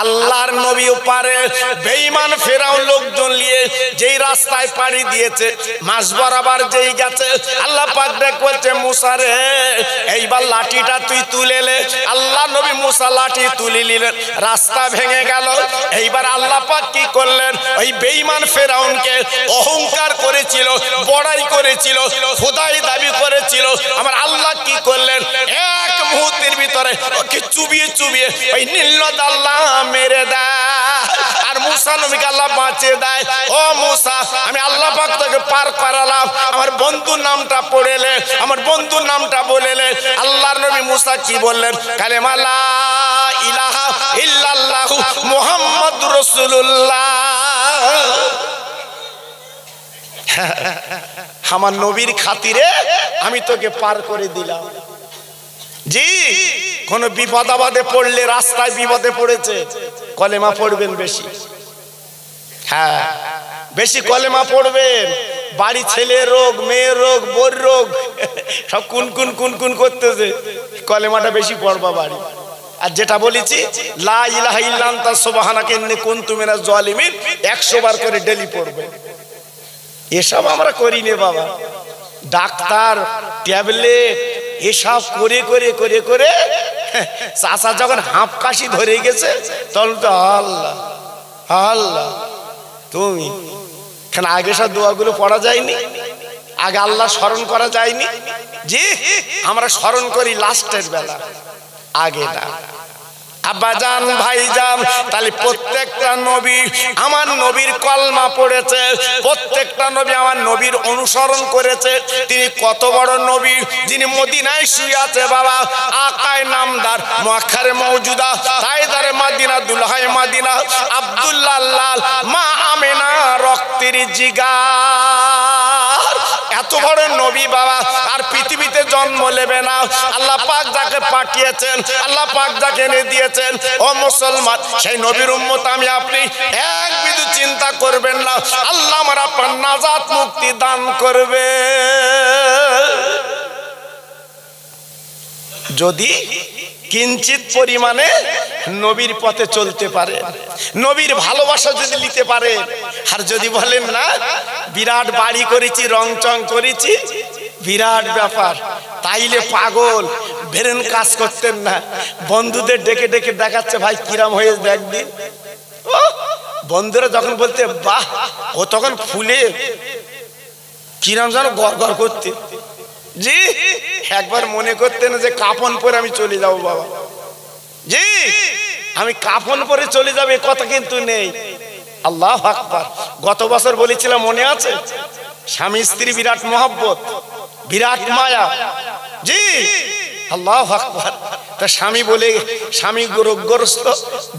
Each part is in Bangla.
আল্লাহর নবী পারে বেঈমান ফেরাউন লোকজন নিয়ে যেই রাস্তায় পাড়ি দিয়েছে মাঝ বরাবর যেই গেছে আল্লাহ পাক বলছে মুসা রে এইবার লাঠিটা তুই তুলে নে। আল্লাহ নবী মুসা লাঠি তুলে নিলেন, রাস্তা ভেঙে গেল। এইবার আল্লাহ পাক কি করলেন, ওই বেঈমান ফেরাউনকে অহংকার করেছিল, বড়াই করেছিল, খোদাই দাবি করেছিল, আমার আল্লাহ কি করলেন এক মুহূর্তের ভিতরে ওকে চুবিয়ে চুবিয়ে ওই নীলনদ আল্লাহ মেরে দেয়। আর মুসা নবীকে আল্লাহ বাঁচিয়ে দেয়। ও মুসা, আমি আল্লাহ পাক তোকে পার করালাম, আমার বন্ধুর নামটা পড়েলে, আমার বন্ধুর নামটা বলেলে। আল্লাহর নবী মুসা কি বললেন, কালেমা লা ইলাহা ইল্লাল্লাহু মুহাম্মাদুর রাসূলুল্লাহ। আমার নবীর খাতিরে আমি তোকে পার করে দিলাম। জি, কোন বিপদ আপদে পড়লে, রাস্তায় বিপদে পড়েছে, কলেমা পড়বেন বেশি। হ্যাঁ, বেশি কলেমা পড়বেন। বাড়ি ছেলের রোগ, মেয়ের রোগ, বোর রোগ সব কুন কুন কুন কুন করতেছে, কলেমাটা বেশি পড়বা বাড়ি। আর যেটা বলেছি লা ইলাহা ইল্লা আনতা সুবহানাকা ইন্নী কুনতু মিনাজ জালিমিন 100 বার করে ডেলি পড়বে। এসব আমরা করি নে বাবা। ডাক্তার, ট্যাবলেট এসব করে করে করে করে চাচা যখন হাঁপ কাশি ধরে গেছে তখন তো আল্লাহ আল্লাহ তুমি কেন আগে সব দোয়াগুলো পড়া যায়নি? আগে আল্লাহ স্মরণ করা যায়নি? জি, আমরা স্মরণ করি লাস্টের বেলা, আগে না। আব্বাজান, ভাইজান, তাহলে প্রত্যেকটা নবী আমার নবীর কলমা পড়েছে, প্রত্যেকটা নবী আমার নবীর অনুসরণ করেছে। তিনি কত বড় নবী, যিনি মদিনায় শুয়ে আছে বাবা, আকায় নামদার, মুআক্খারে মওজুদা, তাইদারে মাদিনা, দুলহায়ে মাদিনা, আব্দুল্লাহ লাল, মা আমেনা রক্তের জিগার। এত বড় নবী বাবা, আর পৃথিবীতে জন্ম নেবে না। আল্লাহ পাক যাকে পাঠিয়েছেন, আল্লাহ পাক যাকে এনে দিয়েছেন, ও মুসলমান, সেই নবীর উম্মত আমি আপনি এক বিন্দু চিন্তা করবেন না, আল্লাহ আমার আপনার নাজাত মুক্তি দান করবে যদি কিঞ্চিত পরিমাণে নবীর পথে চলতে পারে, নবীর ভালোবাসা যদি নিতে পারে। আর যদি বলেন না বিরাট বাড়ি করেছি, রং চং করেছি, বিরাট ব্যাপার, তাইলে পাগল, ব্রেন কাজ করতেন না। বন্ধুদের ডেকে ডেকে দেখাচ্ছে ভাই কিরাম হয়ে দেখদিন। বন্ধুরা যখন বলতে বাহ, ও তখন ফুলে কিরাম যেন গড় গড় করতে। জি, একবার মনে করতেন যে কাফন পরে আমি চলে যাব বাবা। জি, আমি কাফন পরে চলে যাবে কথা কিন্তু নেই। আল্লাহু আকবার। গত বছর বলেছিলাম মনে আছে, স্বামী স্ত্রী বিরাট মহব্বত, বিরাট মায়া। জি, আল্লাহু আকবার। তা স্বামী বলে, স্বামী রোগগ্রস্ত,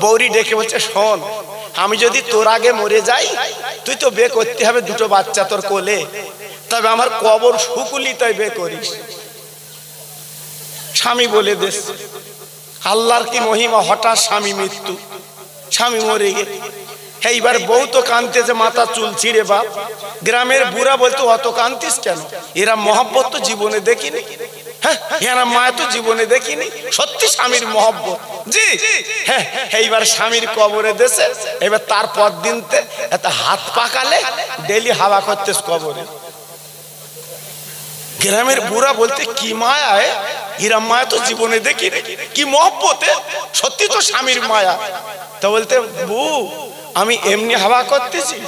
বৌরি ডেকে বলছে শোন, আমি যদি তোর আগে মরে যাই, তুই তো বিয়ে করতে হবে, দুটো বাচ্চা তোর কোলে, তবে আমার কবর শুকুলি তাই বে করিস। স্বামী বলে দেশ, আল্লাহর কি মহিমা, হঠাৎ স্বামী মৃত্যু, স্বামী মরে গে। এইবার বউ তো কাঁদতেছে, মাথা চুল ছিঁড়ে বাপ। গ্রামের বুড়া বলতো অত কাঁদতিস কেন, এরা মহব্বত তো জীবনে দেখিনি, হ্যাঁ এরা মায়া তো জীবনে দেখিনি। সত্যি স্বামীর মহব্বত। জি হ্যাঁ, এইবার স্বামীর কবরে দেশে। এবার তারপর দিনতে এত হাত পাকালে ডেলি হাওয়া করতেস কবরে। গ্রামের বুড়া বলতে কি মায়া, এরা মায়া তো জীবনে দেখি, কি মহব্বতে, সত্যি তো স্বামীর মায়া। তা বলতে বউ আমি এমনি হাওয়া করতেছি,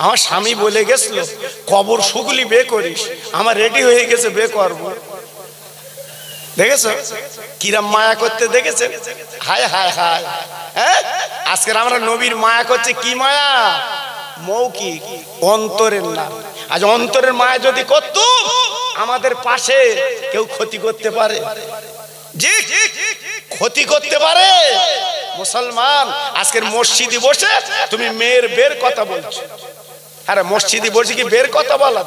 আমার স্বামী বলে গেছিল কবর শুকলি বে করিস, আমার রেডি হয়ে গেছে, বে করবো। দেখেছো কিরাম মায়া করতে, দেখেছেন? হায় হায় হায়। হ্যাঁ, আজকের আমরা নবীর মায়া করছে, কি মায়া, মৌখিক, অন্তরের না। আজ অন্তরের মায়া যদি করত, আমাদের পাশে কেউ ক্ষতি করতে পারে? জি, ক্ষতি করতে পারে। মুসলমান আজকের মসজিদে বসে তুমি মেয়ের বের কথা বলছো, আরে মসজিদে বসে কি বের কথা বলা?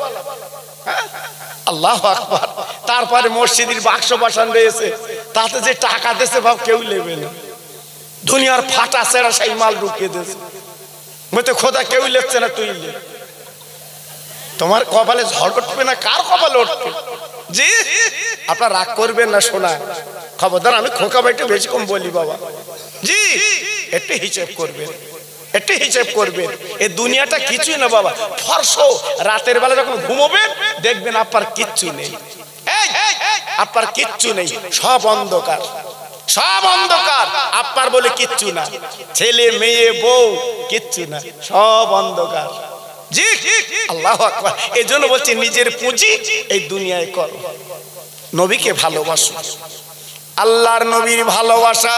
আল্লাহু আকবার। তারপরে মসজিদের বাক্স বসান রয়েছে, তাতে যে টাকা দিয়েছে ভাব কেউ নেবে না, দুনিয়ার ফাটা সেরা সেই মাল ঢুকিয়ে দিয়েছে। বলতে খোদা কেউ লেখছে না, তুই লে। তোমার কপালে ঝড় উঠবে না, কার কপালে উঠবে? জি, আপনার রাগ করবেন না, শোনা খবরদার, আমি খোকা ভাইটা বেশি কম বলি বাবা। জি, একটু হিসেব করবেন, একটু হিসেব করবেন। এই দুনিয়াটা কিছুই না বাবা, ফর্স। রাতের বেলা যখন ঘুমোবেন দেখবেন আপনার কিচ্ছু নেই, আপনার কিচ্ছু নেই, সব অন্ধকার, সব অন্ধকার। আপনার বলে কিচ্ছু না, ছেলে মেয়ে বউ কিচ্ছু না, সব অন্ধকার। জি আল্লাহু আকবার। এই জন্য বলছি নিজের পুঁজি এই দুনিয়ায় করো, নবীকে ভালোবাসো। আল্লাহর নবীর ভালোবাসা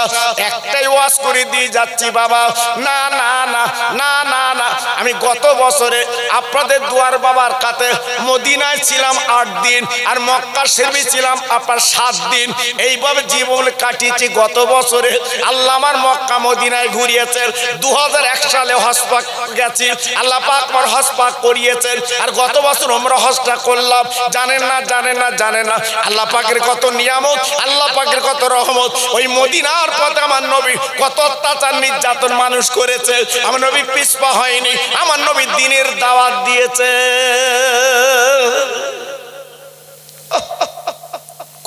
একটাই ওয়াজ করে দিয়ে যাচ্ছি বাবা। না না না না না না, আমি গত বছরে আপনাদের দুয়ার বাবার কাছে মদিনায় ছিলাম 8 দিন, আর মক্কা শরীফে ছিলাম আপনার 7 দিন। এইভাবে জীবন কাটিয়েছি গত বছরে। আল্লাহ আমার মক্কা মদিনায় ঘুরিয়েছেন। 2001 সালে হজ পাক গেছি, আল্লাহ পাক আমার হজ পাক করিয়েছেন। আর গত বছর উমরা হজটা করলাম। জানেন না জানেন না জানেন না আল্লাহ পাকের কত নিয়ামত, আল্লাহ পাকের কত রহমত। ওই মদিনার পথে আমার নবী কত অত্যাচার নির্যাতন মানুষ করেছে, আমার নবী পিছপা হয়নি, আমার নবী দ্বীনের দাওয়াত দিয়েছে।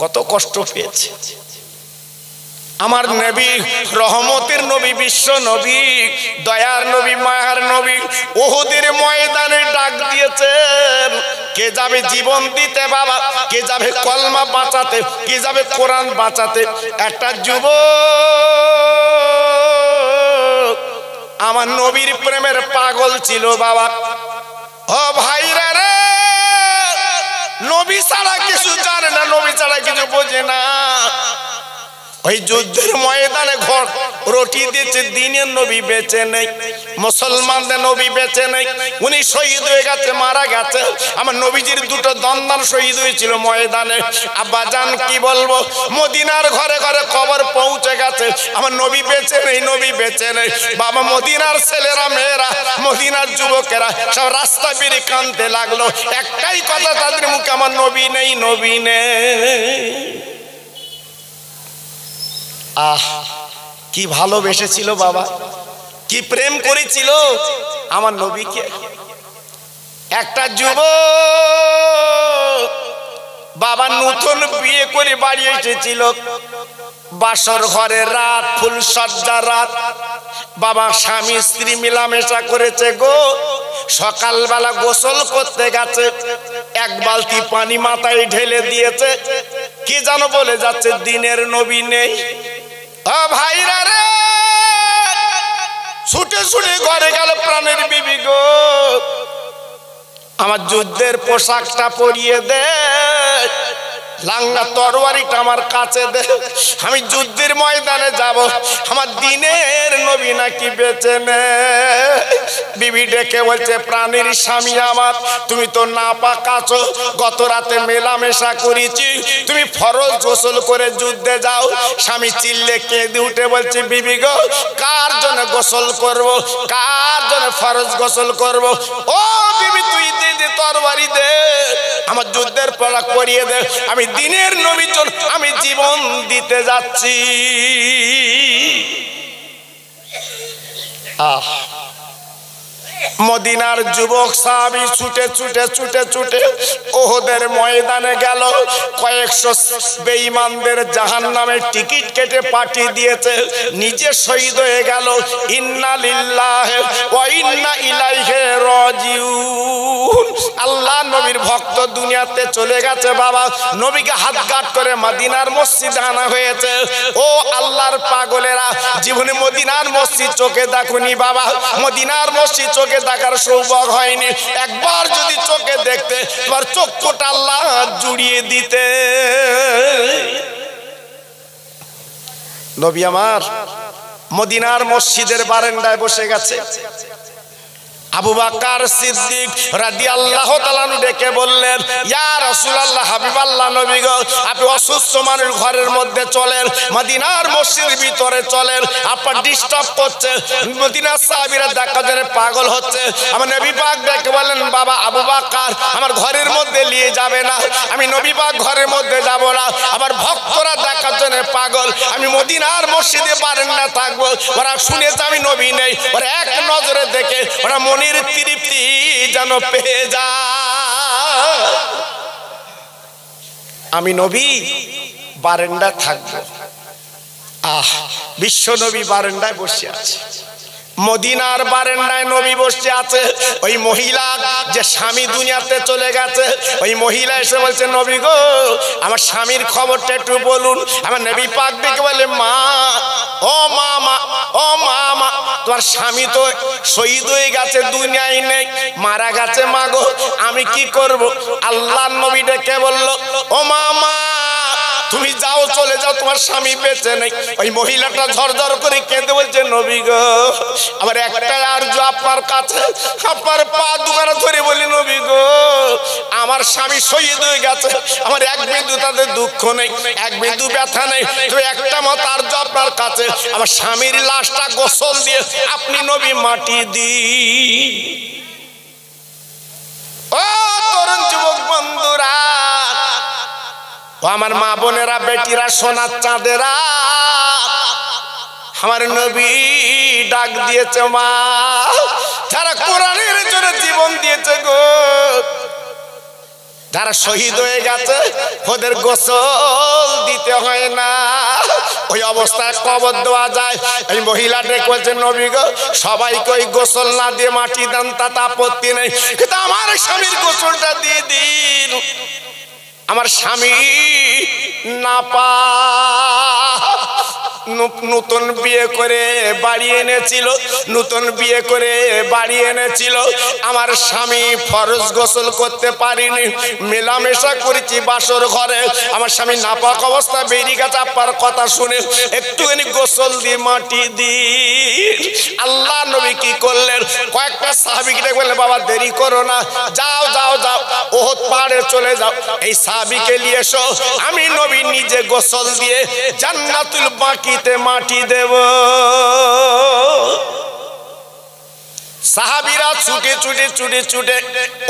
কত কষ্ট পেয়েছে আমার নবী, রহমতের নবী, বিশ্ব নবী, দয়ার নবী, মায়ার নবী। উহুদের ময়দানে ডাক দিয়েছেন, কে যাবে জীবন দিতে বাবা, কে যাবে কলমা বাঁচাতে, কে যাবে কোরআন বাঁচাতে। একটা যুবক আমার নবীর প্রেমের পাগল ছিল বাবা। ও ভাইরা রে, নবী ছাড়া কিছু জানে না, নবী ছাড়া কিছু বোঝে না। ওই যুদ্ধের ময়দানে ঘর রুটি দিয়েছে, দিনের নবী বেঁচে নেই, মুসলমানদের নবী বেঁচে নেই। উনি শহীদ হয়ে গেছে, মারা গেছে। আমার নবীজির দুটো দন্দান শহীদ হয়েছিল ময়দানে। আব্বাজান কি বলবো, মদিনার ঘরে ঘরে খবর পৌঁছে গেছে আমার নবী বেঁচে নেই, নবী বেঁচে নেই। বাবা, মদিনার ছেলেরা মেয়েরা, মদিনার যুবকেরা সব রাস্তা বেরিয়ে কাঁদতে লাগলো। একটাই কথা তাদের মুখে, আমার নবী নেই, নবী নেই। আহ, কি ভালোবেসেছিল বাবা, কি প্রেম করেছিল আমার নবীকে। একটা যুবক বাবা নতুন বিয়ে করে বাড়ি এসেছিল, বাসর ঘরে রাত, ফুল সজ্জা রাত। বাবা স্বামী স্ত্রী মিলামেশা করেছে গো। সকালবেলা গোসল করতে গেছে, এক বালতি পানি মাথায় ঢেলে দিয়েছে, কি জানো বলে যাচ্ছে দিনের নবী নেই। ও ভাইরা রে, ছুটে ছুটে ঘরে গেল প্রাণের বিবি গো, আমার যুদ্ধের পোশাকটা পরিয়ে দে, লাঙ্গা তরবারিটা আমার কাছে দে, আমি যুদ্ধের ময়দানে যাব, আমার দিনের নবী নাকি বেঁচে নেই। বিবি ডেকে বলছে, প্রাণের স্বামী আমার, তুমি তো নাপাক আছো, গত রাতে মেলামেশা করেছি, তুমি ফরজ গোসল করে যুদ্ধে যাও। স্বামী চিল্লে কেঁদে উঠে বলছে, বিবি গো, কার জন্য গোসল করব, কার জন্য ফরজ গোসল করব? ও বিবি, তুই দে দে, তরবারি দে, আমার যুদ্ধের পোশাক পরিয়ে দে, আমি দিনের নবীর জন্য আমি জীবন দিতে যাচ্ছি। আহ, মদিনার যুবক সাহাবী ছুটে ছুটে ছুটে ছুটে ওহদের ময়দানে গেল। কয়েকশো বেঈমানদের জাহান্নামের টিকিট কেটে পাঠিয়ে দিয়েছে, নিজে শহীদ হয়ে গেল। ইন্না লিল্লাহি ওয়া ইন্না ইলাইহি রাজিউন। আল্লাহ নবীর ভক্ত দুনিয়াতে চলে গেছে বাবা। নবীকে হাত গাঁট করে মদিনার মসজিদে আনা হয়েছে। ও আল্লাহর পাগলেরা, জীবনে মদিনার মসজিদ চোখে দেখুনি বাবা, মদিনার মসজিদ চোখে দেখার সৌভাগ্য হয়নি। একবার যদি চোখে দেখতে, তোমার চক্ষুটা আল্লাহ জুড়িয়ে দিতে। নবী আমার মদিনার মসজিদের বারান্দায় বসে গেছে। আবু বকর সিদ্দিক রাদিয়াল্লাহু তাআলা আনহু ডেকে বললেন, ইয়া রাসূলুল্লাহ, হাবিবাল্লাহ নবী গো, আপনি অসুস্থ মানুষ ঘরের মধ্যে চলেন, মদিনার মসজিদের ভিতরে চলেন, আপনার ডিস্টার্ব করছে। মদিনার সাহাবীরা দেখা যায় পাগল হচ্ছে। আমার নবী পাক ডেকে বললেন, বাবা আবু বকর, আমার ঘরের মধ্যে নিয়ে যাবে না, আমি নবী পাক ঘরের মধ্যে যাব না, আমার ভক্তরা দেখার জন্য পাগল, আমি মদিনার মসজিদে বারান্দায় থাকবো, ওরা শুনেছে আমি নবী নেই, ওরা এক নজরে দেখে ওরা মনির তৃপ্তি যেন পেয়ে যায়। আমি নবী বারান্দায় থাকবো, বিশ্ব নবী বারান্দায় বসে আছে, মদিনার বারান্দায় নবী বসে আছে। ওই মহিলা যে স্বামী দুনিয়াতে চলে গেছে, ওই মহিলা এসে বলছে, নবী গো আমার স্বামীর খবরটা একটু বলুন। আমার নবী পাক ডেকে বলে, মা, ও মা, ও মা, তোমার স্বামী তো শহীদ হয়ে গেছে, দুনিয়ায় নেই, মারা গেছে। মা গো আমি কি করব? আল্লাহর নবী ডেকে বলল, ও মা, তুমি যাও, চলে যাও, তোমার স্বামী বেঁচে নেই। ওই মহিলাটা ঝরঝর করে কেঁদে বলছে, নবী গো আমার একটা আরজু আপনার কাছে। আপনার পা দুখানা ধরে বলি, নবী গো আমার স্বামী শহীদ হয়ে গেছে, আমার এক বিন্দু তাদের দুঃখ নেই, এক বিন্দু ব্যথা নেই, তো একটা মত আরজু আপনার কাছে, আমার স্বামীর লাশটা গোসল দিয়ে আপনি নবী মাটি দিন। ও তরুণ যুবক বন্ধুরা, আমার মা বোনেরা, বেটিরা, সোনার চাঁদেরা, আমার নবী ডাক দিয়েছে, মা যারা কোরআনের জন্য জীবন দিয়েছে গো, যারা শহীদ হয়ে গেছে, ওদের গোসল দিতে হয় না, ওই অবস্থায় কবর দেওয়া যায়। এই মহিলা ডেকে বলছে, নবী গো সবাইকে ওই গোসল না দিয়ে মাটি দেন, তাতে আপত্তি নেই, কিন্তু আমার স্বামীর গোসলটা দিয়ে দিন। আমার স্বামী না পা নতুন বিয়ে করে বাড়ি এনেছিল, নতুন বিয়ে করে বাড়ি এনেছিল। আমার স্বামী ফরজ গোসল করতে পারিনি, মেলামেশা করেছি বাসর ঘরে, আমার স্বামী নাপাক অবস্থায় বেরিয়ে গেছে। আপনার কথা শুনে একটুখানি গোসল দিয়ে মাটি দিন। আল্লাহ নবী কি করলেন? কয়েকটা সাহাবীকে বললেন, বাবা দেরি করো না, যাও যাও যাও, ওহদ পাহাড়ে চলে যাও, এই সাহাবীকে নিয়ে এসো, আমি নবী নিজে গোসল দিয়ে জান্নাতুল বাকিতে মাটি দেব। সাহাবীরা ছুটে ছুটে ছুটে ছুটে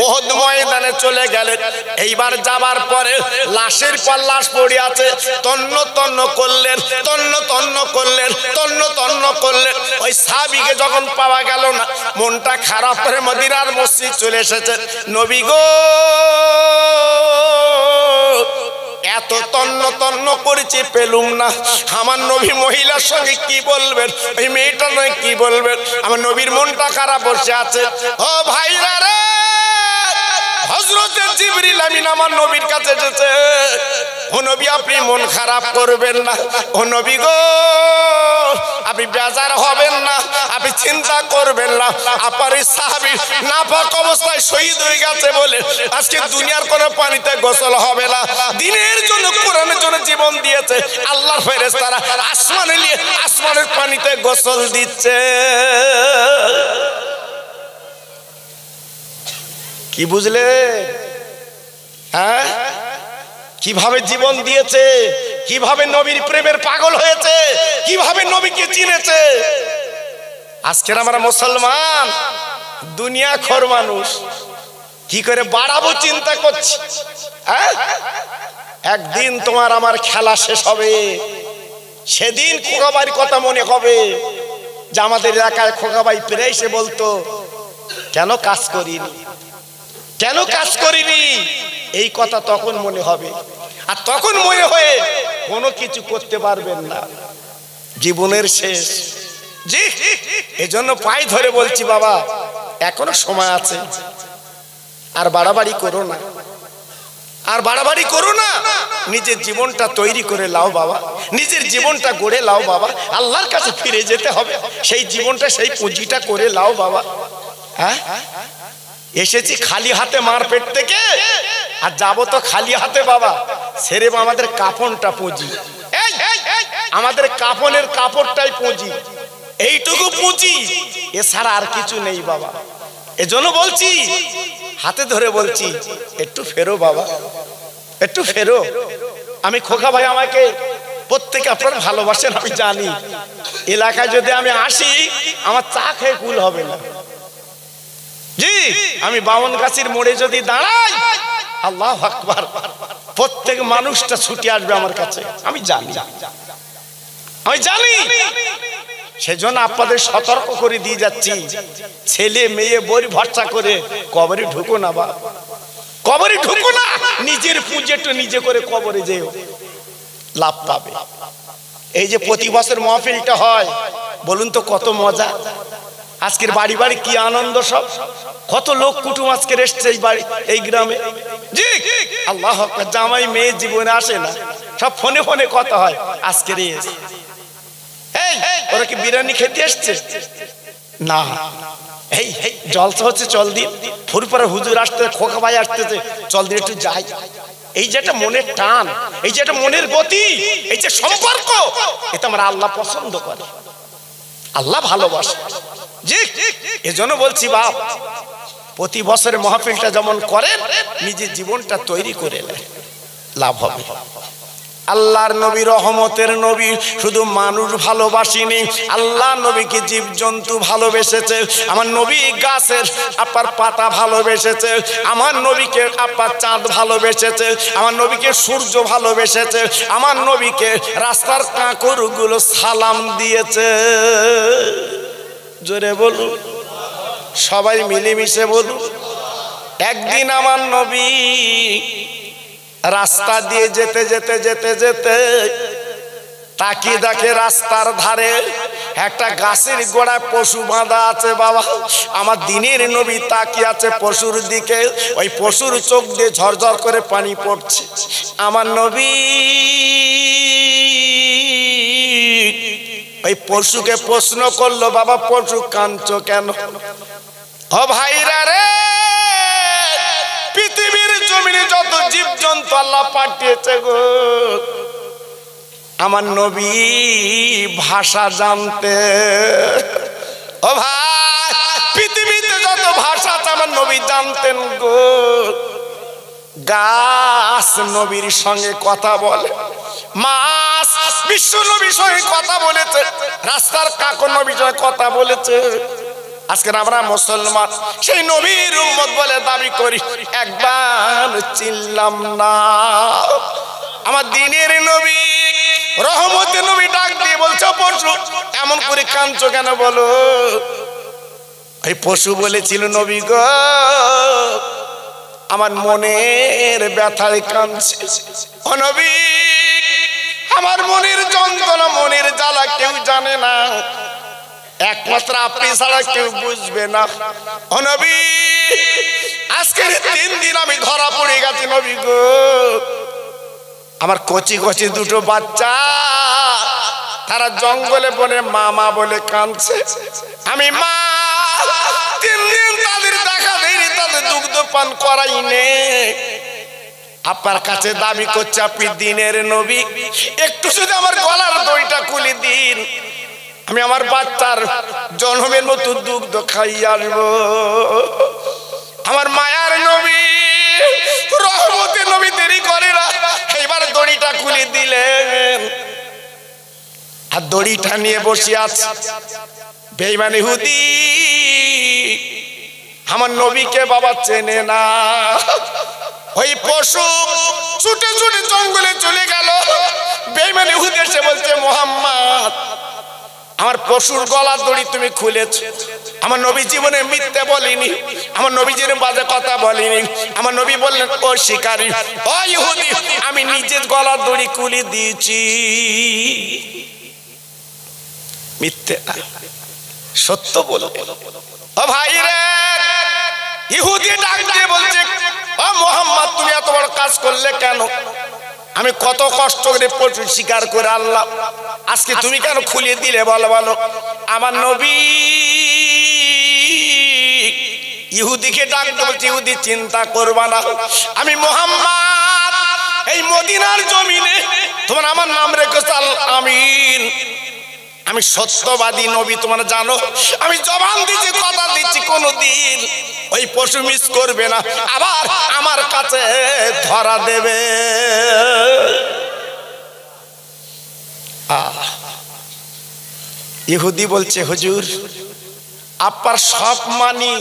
ওহদ ময়দানে চলে গেলেন। এইবার যাবার পরে লাশের পর লাশ পড়ে আছে, তন্ন তন্ন করলেন, তন্ন তন্ন করলেন, তন্ন তন্ন করলেন। ওই সাহাবীকে যখন পাওয়া গেল না, মনটা খারাপ করে মদিনার মসজিদ চলে এসেছে। নবী গো এত তন্ন তন্ন করেছি, পেলুম না। আমার নবী মহিলার সঙ্গে কি বলবেন, ওই মেয়েটা নয় কি বলবেন? আমার নবীর মনটা খারাপ বসে আছে। ও ভাইরা রে, হযরতে জিবরিল আমিন আমার নবীর কাছে এসেছে। ও নবী আপনি মন খারাপ করবেন না, ও নবী গো আপনি বেজার হবেন না, আপনি চিন্তা করবেন না। আপনার এই সাহাবী নাপাক অবস্থায় শহীদ হয়ে গেছে বলে আজকে দুনিয়ার কোনো পানিতে গোসল হবে না। দিনের জন্য, কোরআনের জন্য জীবন দিয়েছে, আল্লাহর ফেরেশতারা আসমানে নিয়ে আসমানের পানিতে গোসল দিচ্ছে। কি বুঝলে? হ্যাঁ, কিভাবে জীবন দিয়েছে, কিভাবে নবীর প্রেমের পাগল হয়েছে, কিভাবে নবীকে চিনেছে। আজকের আমরা মুসলমান দুনিয়া খোর মানুষ, কি করে বাড়াবো চিন্তা করছি। একদিন তোমার আমার খেলা শেষ হবে, সেদিন খোকাবাইর কথা মনে হবে যে আমাদের এলাকায় খোকাবাই প্রায় এসে বলতো, কেন কাজ করিনি, কেন কাজ করিনি, এই কথা তখন মনে হবে। আর তখন মনে হয়ে কোনো কিছু করতে পারবেন না, জীবনের শেষ। জি, এজন্য পায়ে ধরে বলছি, বাবা এখনো সময় আছে, আর বাড়াবাড়ি করো না, আর বাড়াবাড়ি করো না, নিজের জীবনটা তৈরি করে লাও বাবা, নিজের জীবনটা গড়ে লাও বাবা। আল্লাহর কাছে ফিরে যেতে হবে, সেই জীবনটা, সেই পুঁজিটা করে লাও বাবা। হ্যাঁ, এসেছি খালি হাতে মার পেট থেকে, আর যাবো তো খালি হাতে বাবা। সেরে আমাদের কাফনটা পুঁজি, আমাদের কাফনের কাপড়টাই পুঁজি, এইটুকু পুঁজি, এছাড়া আর কিছু নেই বাবা। এজন্য বলছি, হাতে ধরে বলছি, একটু ফেরো বাবা, একটু ফেরো। আমি খোকা ভাই, আমাকে প্রত্যেকে আপনারা ভালোবাসেন আমি জানি, এলাকায় যদি আমি আসি আমার চা খেয়ে কুল হবে না। জি, আমি বামনগাছির মোড়ে যদি দাঁড়াই, আল্লাহু আকবার, প্রত্যেক মানুষটা ছুটে আসবে আমার কাছে, আমি জানি, আমি জানি। সেজন্য আপনাদের সতর্ক করে দিয়ে যাচ্ছি, ছেলে মেয়ে বই ভরসা করে কবরে ঢুকো না বা, কবরে ঢুকো না, নিজের পুঁজি একটু নিজে করে কবরে যেও, লাভ পাবে। এই যে প্রতি বছর মাহফিলটা হয়, বলুন তো কত মজা। আজকের বাড়ি বাড়ি কি আনন্দ, সব কত লোক কুটুম আজকের এসছে এই বাড়ি, এই গ্রামে। জি আল্লাহ, জামাই মেয়ে জীবনে আসে না, সব ফোনে ফোনে কথা হয়। আজকের এই ওরা কি বিরিয়ানি খেতে এসছে? না, এই জলসা হচ্ছে, চল দিন। ফুরপুরা হুজুর আসতে, খোকা ভাই আসতেছে, চল দিন একটু যাই। এই যে একটা মনের টান, এই যে একটা মনের গতি, এই যে সম্পর্ক, এটা আমরা আল্লাহ পছন্দ করে, আল্লাহ ভালোবাসে। জি এজন্য বলছি বাপ, প্রতি বছরের মাহফিলটা যেমন করেন, নিজের জীবনটা তৈরি করে লাভ হবে। আল্লাহর নবী রহমতের নবী, শুধু মানুষ ভালোবাসিনি, আল্লাহ নবীকে জীবজন্তু ভালোবেসেছে। আমার নবী গাছের আপনার পাতা ভালোবেসেছে, আমার নবীকে আপনার চাঁদ ভালোবেসেছে, আমার নবীকে সূর্য ভালোবেসেছে, আমার নবীকে রাস্তার কাঁকরগুলো সালাম দিয়েছে। জোরে বলুন, সবাই মিলেমিশে বলুন। একদিন আমার নবী রাস্তা দিয়ে যেতে যেতে যেতে যেতে তাকিয়ে দেখে রাস্তার ধারে একটা গাছের গোড়ায় পশু বাঁধা আছে। বাবা, আমার দিনের নবী তাকিয়ে আছে পশুর দিকে, ওই পশুর চোখ দিয়ে ঝরঝর করে পানি পড়ছে। আমার নবী ওই পশুকে প্রশ্ন করলো, বাবা পশু কাঁদছো কেন? ও ভাইরা রে, পৃথিবীর জমিনে যত জীবজন্তু আল্লাহ পাঠিয়েছে গো, আমার নবী ভাষা জানতে। ও ভাই, পৃথিবীতে যত ভাষা আছে আমার নবী জানতেন গো। গাছ নবীর সঙ্গে কথা বলে, মাছ বিশ্ব নবীর সঙ্গে কথা বলেছে, রাস্তার কাকর নবীর সঙ্গে কথা বলেছে। আজকে আমরা মুসলমান সেই নবীর উম্মত বলে দাবি করি, একবার চিনলাম না। আমার দিনের নবী রহমতের নবী ডাক দিয়ে বলছো, পশু এমন করে কাঁদছো কেন বলো? এই পশু বলেছিল, নবী গো আমার মনের ব্যথায় কাঁদছে। ও নবী, আমার মনের যন্ত্রণা, মনের জ্বালা কেউ জানে না, একমাত্র আপনি ছাড়া কেউ বুঝবে না। ও নবী, আজকের 3 দিন আমি ধরা পড়ে গেছি নবী গো। আমার কচি কচি দুটো বাচ্চা, তারা জঙ্গলে বনে মামা বলে কাঁদছে। আমি মা 3 দিন তাদের দেখা দেয়নি, তাদের দুগ্ধ পান করাইনি। আপনার কাছে দাবি করছে আপনি দিনের নবী, একটু যদি আমার গলার দড়িটা খুলে দিন, আমি আমার বাচ্চার জন্মের মতো দুগ্ধ খাইয়ে আসবো। আমার মায়ার নবী রহমতের নবী দেরি করে না, এইবার দড়িটা খুলে দিলেন। আর দড়িটা নিয়ে বসে আছে বেঈমান ইহুদি। আমার নবীকে বাবা চেনে না। ওই পশু ছুটে ছুটে জঙ্গলে চলে গেল। বেঈমান ইহুদি এসে বলছে, মুহাম্মদ আমার পশুর গলার দড়ি তুমি খুলেছ। আমার নবী জীবনে মিথ্যে বলিনি, আমার নবী জীবনে বাজে কথা বলিনি। আমার নবী বললেন, ও শিকারী, ও ইহুদি, আমি নিজের গলার দড়ি খুলে দিয়েছি। মিথ্যে না, সত্য বলো। ও ভাই রে, ইহুদি ডাক দিয়ে বলছে, ও মুহাম্মদ তুমি এত বড় কাজ করলে কেন? আমি কত কষ্ট করে পশু শিকার করে আনলাম, আজকে তুমি কেন খুলে দিলে বলো বলো? আমার নবী ইহুদিকে ডাক দিয়ে বলছে, ইহুদি চিন্তা করবা না, আমি মুহাম্মদ এই মদিনার জমিনে তোমার আমার নাম রেখেছ আল আমিন। আমি সত্যবাদী নবী, তোমরা জানো। আমি জবান দিচ্ছি, কথা দিচ্ছি, কোনদিন ওই পশু মিস করবে না, আবার আমার কাছে ধরা দেবে। ইহুদি বলছে, হুজুর আপনার সব মানি,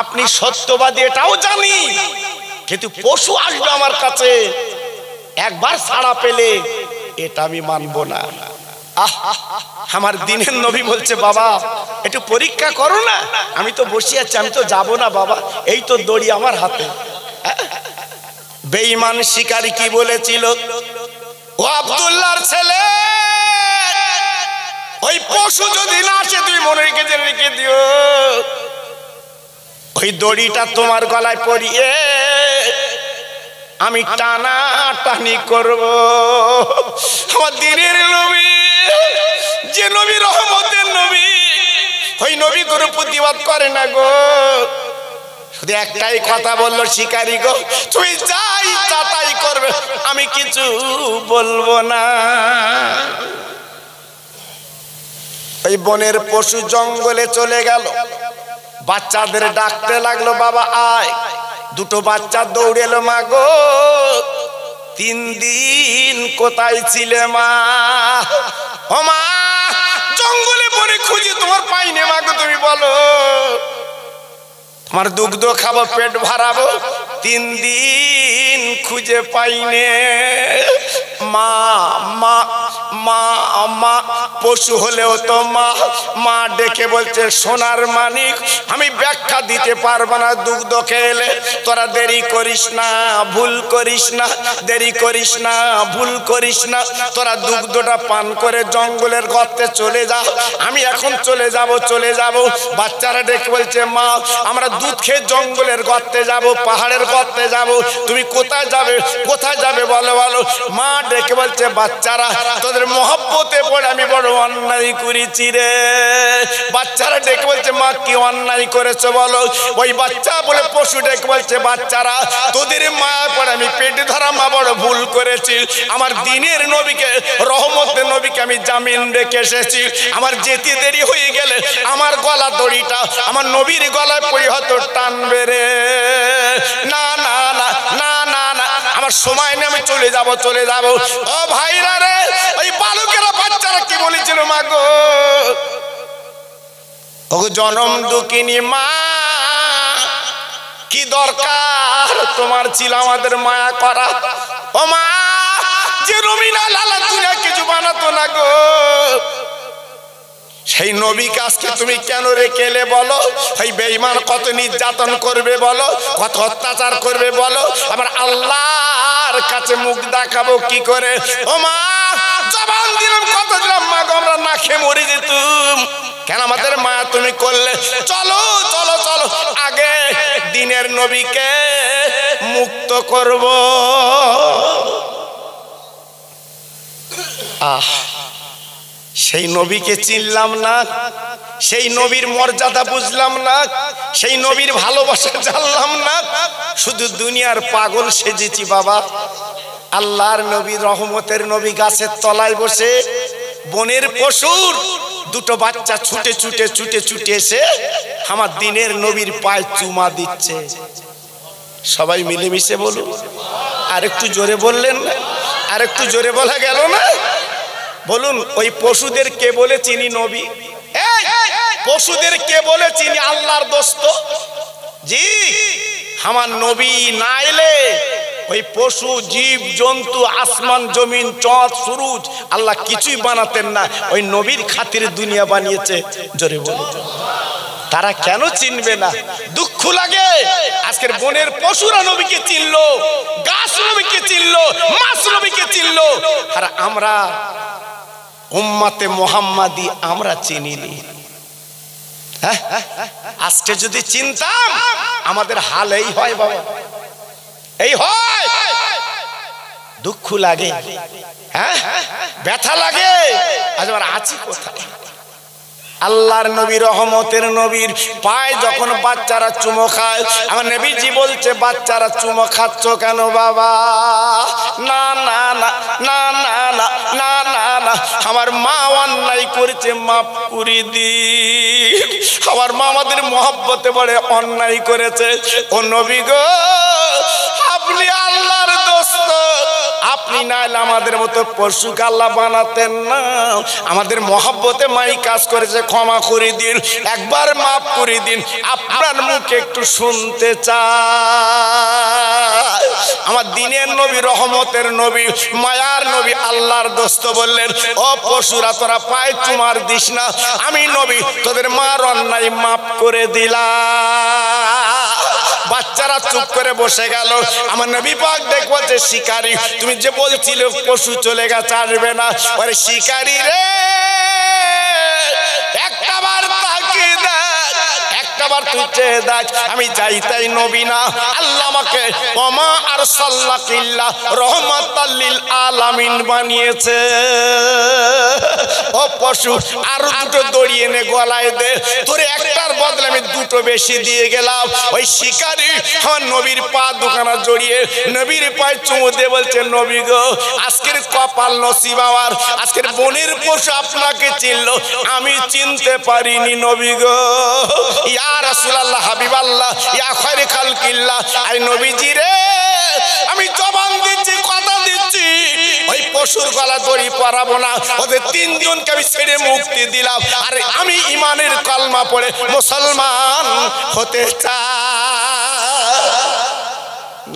আপনি সত্যবাদী এটাও জানি, কিন্তু পশু আসবে আমার কাছে একবার ছাড়া পেলে এটা আমি মানবো না। আমার দিনের নবী বলছে, বাবা একটু পরীক্ষা করো না, আমি তো বসে আছি, আমি তো যাবো না বাবা, এই তো দড়ি আমার হাতে। বেঈমান শিকারী কি বলেছিল, ও আব্দুল্লাহর ছেলে, ওই পশু যদি না আসে তুমি মনে রেখে দিও, ওই দড়িটা তোমার গলায় পরিয়ে আমি টানা টানি করব। আমার দিনের নবী, যে নবী রহমতের নবী, ওই নবী কোনো প্রতিবাদ করে না গো। শুধু একটাই কথা বললো, শিকারি গো তুমি যাই ইচ্ছা তাই করবে, আমি কিছু বলবো না। ওই বনের পশু জঙ্গলে চলে গেল, বাচ্চাদের ডাকতে লাগলো, বাবা আয়। দুটো বাচ্চা দৌড়ে এলো, মা গো 3 দিন কোথায় ছিলে মা? ও মা, জঙ্গলে বনে খুঁজি তোমার পাইনি মা গো, তুমি বলো। তোমার দুগ্ধ খাবো, পেট ভরাবো, 3 দিন খুঁজে পাইনে মা। মা মা মা পশু হলেও তো মা। মা ডেকে বলছে, সোনার মানিক আমি ব্যাখ্যা দিতে পারবো না, দুগ্ধ খেলে তোরা দেরি করিস না, ভুল করিস না, দেরি করিস না, ভুল করিস না। তোরা দুগ্ধটা পান করে জঙ্গলের গর্তে চলে যা, আমি এখন চলে যাব। বাচ্চারা ডেকে বলছে, মা আমরা দুধ খেয়ে জঙ্গলের গর্তে যাব, পাহাড়ের গর্তে যাব, তুমি কোথায় যাবে বলো বলো। মা ডেকে বলছে, বাচ্চারা তোদের মহব্বতে পড়ে আমি বড় অন্যায় করেছি রে। বাচ্চারা ডেকে বলছে, মা কি অন্যায় করেছো বলো। ওই বাচ্চা বলে পশু ডেকে বলছে, বাচ্চারা তোদের মায়া পড়ে আমি পেটে ধরা মা বড় ভুল করেছি। আমার দিনের নবীকে, রহমতের নবীকে আমি জামিন রেখে এসেছি। আমার যেতে দেরি হয়ে গেলে আমার গলা দড়িটা আমার নবীর গলায় পড়ে হয়তো টানবে রে। না না না না না না, আমার সময় নেই, আমি চলে যাব। ও ভাইরা রে, ওই বালকেরা বাচ্চারা কি বলেছিল, মা গো ও জনম দুঃখিনী মা, কি দরকার তোমার ছিল আমাদের মায়া করা। ও মা, যে নবী না লালা দুনিয়া কিছু বানাতো না গো, সেই নবীকে আজকে তুমি কেন রেখে এলে বলো? ওই বেঈমান কত নির্যাতন করবে বলো, কত অত্যাচার করবে বলো, আমার আল্লাহর কাছে মুখ দেখাবো কি করে? ও মা, জবান দিলাম, কত দিলাম মা গো, আমরা না খেয়ে মরে যেতুম, কেন আমাদের মায়া তুমি করলে? চলো আগে দিনের নবীকে মুক্ত করব। সেই নবীকে চিনলাম না, সেই নবীর মর্যাদা বুঝলাম না, সেই নবীর ভালোবাসা জানলাম না, শুধু দুনিয়ার পাগল সেজেছি বাবা। আল্লাহর নবী, রহমতের নবী গাছের তলায় বসে বনের পশুর দুটো বাচ্চা ছুটে এসে আমার দিনের নবীর পায়ে চুমা দিচ্ছে। সবাই মিলেমিশে বলুন, আর একটু জোরে বললেন না? আর একটু জোরে বলা গেল না? বলুন, ওই পশুদের কে বলে চিনি নবী? পশুদের কে বলে চিনি আল্লাহর দোস্ত? জি, আমার নবী না এলে ওই পশু, জীব জন্তু, আসমান জমিন, চাঁদ সূরজ আল্লাহ কিছুই বানাতেন না। ওই নবীর খাতিরে দুনিয়া বানিয়েছে। জোরে বলুন, তারা কেন চিনবে না? দুঃখ লাগে। আজকের বনের পশুরা নবীকে চিনলো, গাছ নবীকে চিনলো, মাছ নবীকে চিনলো, আর আমরা উম্মতে মুহাম্মাদি আমরা চিনিনি। আজকে যদি চিনতাম আমাদের হাল এই হয় বাবা, এই হয়। দুঃখ লাগে, ব্যথা লাগে। আজ আমার আছি কোথায়? আল্লাহর নবী, রহমতের নবীর পায়ে যখন বাচ্চারা চুমো খায়, আমার নবীজি বলছে, বাচ্চারা চুমো খাচ্ছ কেন বাবা? না না না না না না না না না, আমার মা অন্যায় করেছে, মাফ করে দি। আমার মা আমাদের মহব্বতে বড় অন্যায় করেছে। ও নবী গো, আপনি আল্লাহর দোস্ত, আপনি না এলে আমাদের মতো পশুকে আল্লাহ বানাতেন না। আমাদের মহব্বতে মাই কাজ করেছে, ক্ষমা করে দিন, একবার মাফ করে দিন, আপনার মুখে একটু শুনতে চাই। আমার দিনের নবী, রহমতের নবী, মায়ার নবী, আল্লাহর দোস্ত বললেন, ও পশুরা তোরা পায়ে চুমার দিস না, আমি নবী তোদের মার অন্যায় মাফ করে দিলাম। বাচ্চারা চুপ করে বসে গেল। আমার নবী পাক দেখ বলছে, শিকারী তুমি যে বলছিলে পশু চলে গেছে আসবে না, ওরে শিকারী রে, একটাবার তুই চেয়ে দেখ, আমি যাই তাই নবী না, আল্লাহ আমাকে ওমা আরসালনাকা ইল্লা রাহমাতাল লিল আলামিন বানিয়েছে। ও পশু, আর দুটো দড়ি এনে গলায় দে, তোর একটার বদলে আমি দুটো বেশি দিয়ে গেলাম। ওই শিকারী আমার নবীর পা দুখানা জড়িয়ে নবীর পায়ে চুমু দিয়ে বলছে, নবী গো, আজকের কপাল নসিব আমার, আজকের বনের পশু আপনাকে চিনলো, আমি চিনতে পারিনি নবী গো। ইয়া রাসূলুল্লাহ, হাবিবাল্লাহ, ইয়া খায়রে খালকিল্লাহ, আই নবীজি রে, আমি জবান দিচ্ছি, কথা দিচ্ছি, ওই পশুর গলা দড়ি পরাবো না, ওদের তিনজনকে আমি ছেড়ে মুক্তি দিলাম, আর আমি ইমানের কলমা পড়ে মুসলমান হতে চাই।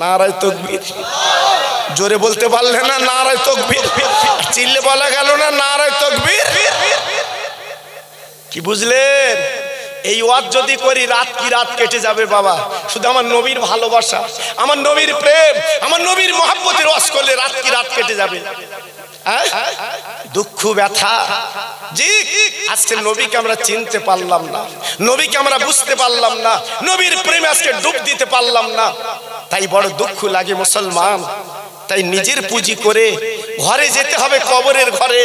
নারায়ে তাকবীর। জোরে বলতে পারলে না নারায়ে তাকবীর? চিল্লে বলা গেল না নারায়ে তাকবীর? কি বুঝলেন? এই ওয়াজ যদি করি রাত কি রাত কেটে যাবে বাবা। শুধু আমার নবীর ভালোবাসা, আমার নবীর প্রেম, আমার নবীর মহব্বতের ওয়াজ করলে রাত কি রাত কেটে যাবে। দুঃখ ব্যথা, জি আজকে নবীকে আমরা চিনতে পারলাম না, নবীকে আমরা বুঝতে পারলাম না, নবীর প্রেমে আজকে ডুব দিতে পারলাম না, তাই বড় দুঃখ লাগে মুসলমান। তাই নিজের পুঁজি করে ঘরে যেতে হবে, কবরের ঘরে।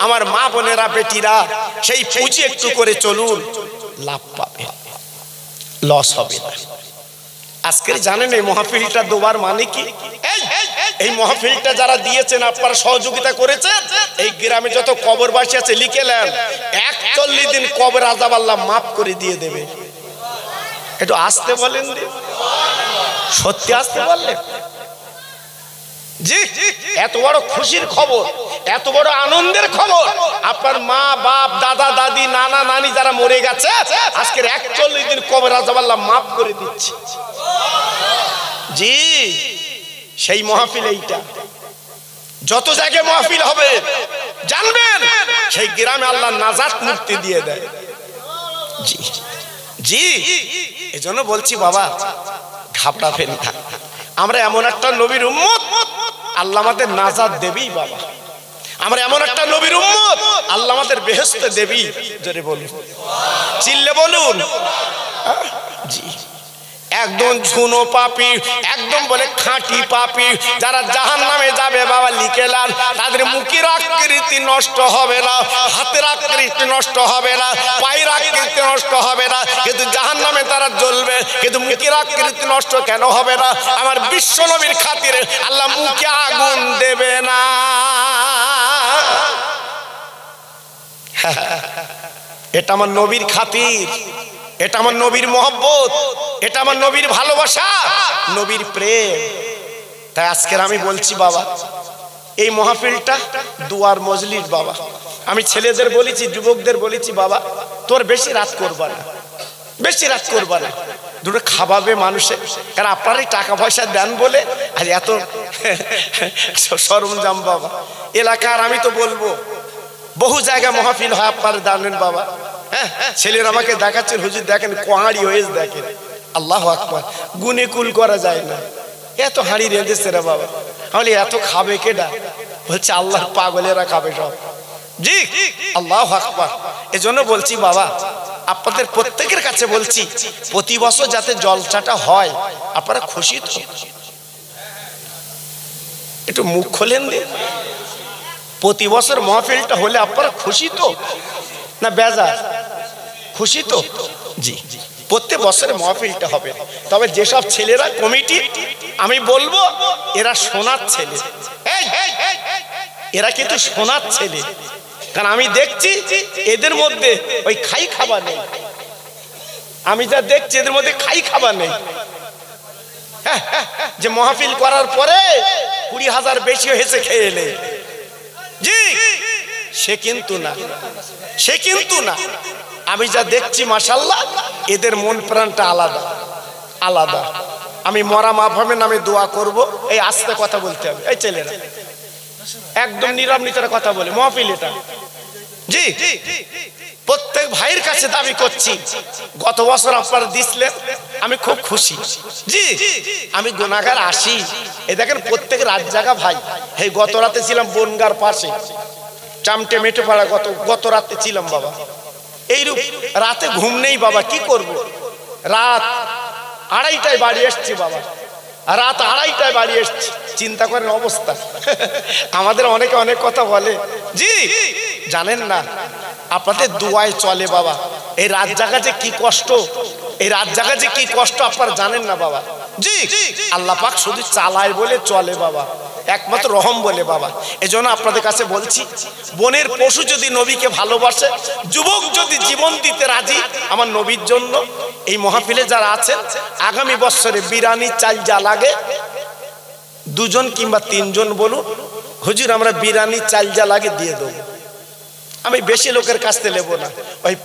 আমার মা বোনেরা, বেটিরা, সেই পুঁজি একটু করে চলুন, লাভ পাবে, লস হবে না। আজকের জানেন এই মাহফিলটা দুবার মানে কি? এই মাহফিলটা যারা দিয়েছেন, আপনারা সহযোগিতা করেছেন, এই গ্রামে যত কবরবাসী আছে লিখে নেন, 41 দিন কবর আযাব আল্লাহ মাফ করে দিয়ে দেবে। একটু আসতে বলেন, সত্যি আসতে বললেন। জি, এত বড় খুশির খবর, এত বড় আনন্দের খবর। আপনার মা বাপ, দাদা দাদি, নানা নানি যারা মরে গেছে, আজকের 41 দিন কবর আযাব আল্লাহ মাফ করে দিচ্ছে। জি, সেই মাহফিল এইটা। যত জায়গায় মাহফিল হবে জানবেন, সেই গ্রামে আল্লাহ নাজাত মুক্তি দিয়ে দেয়। জি জি, এজন্য বলছি বাবা, ঘাবড়াবেন না। আমরা এমন একটা নবীর উম্মত, আল্লাহ আমাদের নাজাত দেবেই বাবা। আমরা এমন একটা নবীর উম্মত, আল্লাহ আমাদের বেহেশতে দেবেই। জোরে বলুন, চিল্লে বলুন। জি, একদম ঝুনো পাপী, একদম বলে খাঁটি পাপী যারা জাহান্নামে যাবে বাবা, লিখে লান, তাদের মুখের আকৃতি নষ্ট হবে না, হাতের আকৃতি নষ্ট হবে না, পায়ের আকৃতি নষ্ট হবে না, কিন্তু জাহান্নামে তারা জ্বলবে। কিন্তু মুখের আকৃতি নষ্ট কেন হবে না? আমার বিশ্ব নবীর খাতিরে আল্লাহ মুখে আগুন দেবে না। এটা আমার নবীর খাতির, এটা আমার নবীর মহব্বত, এটা আমার নবীর ভালোবাসা, নবীর প্রেম। তাই আজকের আমি বলছি বাবা, এই মাহফিলটা দুয়ার মজলিস বাবা। আমি ছেলেদের বলেছি, যুবকদের বলেছি, বাবা তোর বেশি রাত করবা না, বেশি রাত করবা না, দুটো খাওয়াবে মানুষে। কারণ আপনারাই টাকা পয়সা দেন বলে আর এত সরঞ্জাম বাবা। এলাকার আমি তো বলবো বহু জায়গায় মাহফিল হয়, আপনারা জানেন বাবা। হ্যাঁ, ছেলের আমাকে দেখাচ্ছেন, হুজুর দেখেন কোয়াড়ি হয়েছে, দেখেন আল্লাহু আকবার, গুনে কুল করা যায় না, এত হাঁড়ি রেঁধেছে রে বাবা। তাহলে এত খাবে কেডা? বলছে আল্লাহ পাগলেরা খাবে সব। জি, আল্লাহু আকবার। এজন্য বলছি বাবা, আপনাদের প্রত্যেকের কাছে বলছি, প্রতি বছর যাতে জলসাটা হয়, আপনারা খুশি তো? একটু মুখ খোলেন দে। প্রতি বছর মাহফিলটা হলে আপনারা খুশি তো না বেজার? খুশি তো? জি, প্রত্যেক বছরে মাহফিলটা হবে। তবে যেসব ছেলেরা কমিটি, আমি বলবো এরা সোনার ছেলে, এরা কিন্তু সোনার ছেলে। কারণ আমি দেখছি এদের মধ্যে ওই খাই খাবার নেই, আমি যা দেখছি এদের মধ্যে খাই খাবার নেই। যে মাহফিল করার পরে 20,000 বেশি হয়েছে খেয়ে এলে, জি সে কিন্তু না, সে কিন্তু না। আমি যা দেখছি মাশাআল্লাহ, এদের মন প্রাণটা আলাদা আলাদা। আমি মরা মাহফিলের নামে দোয়া করব। এই আস্তে কথা বলতে হবে, এই ছেলেরা একদম নীরব নিতারে কথা বলে মাহফিল এটা। জি, প্রত্যেক ভাইয়ের কাছে দাবি করছি, গত বছর আপনারা দিছিলেন, আমি খুব খুশি। জি, আমি গুনাহগার আসি, এই দেখেন প্রত্যেক রাত জাগা ভাই। এই গত রাতে ছিলাম বনগার পাশে চামটে মেটে পাড়া, গত রাতে ছিলাম বাবা। এইরূপ রাতে ঘুম নেই বাবা, কি করব? রাত 2:30টায় বাড়ি এসছি বাবা, রাত 2:30টায় বাড়ি এসছি। চিন্তা করেন অবস্থা। আমাদের অনেকে অনেক কথা বলে, জি জানেন না আপনাদের দুয়ায় চলে বাবা, এই রাত জাগা যে কি কষ্ট, এই রাত জাগা যে কি কষ্ট আপনারা জানেন না বাবা। জি আল্লাহ পাক শুধু চালায় বলে চলে বাবা, একমাত্র রহম বলে বাবা। এজন্য আপনাদের কাছে বলছি, বনের পশু যদি নবীকে ভালোবাসে, যুবক যদি জীবন দিতে রাজি আমার নবীর জন্য, এই মাহফিলে যারা আছেন আগামী বছরে বিরিয়ানি চাল যা লাগে 2 জন কিংবা 3 জন বলুন, হুজুর আমরা বিরিয়ানি চাল যা লাগে দিয়ে দেবো। আমি বেশি লোকের কাছ থেকে নেবো না, ওই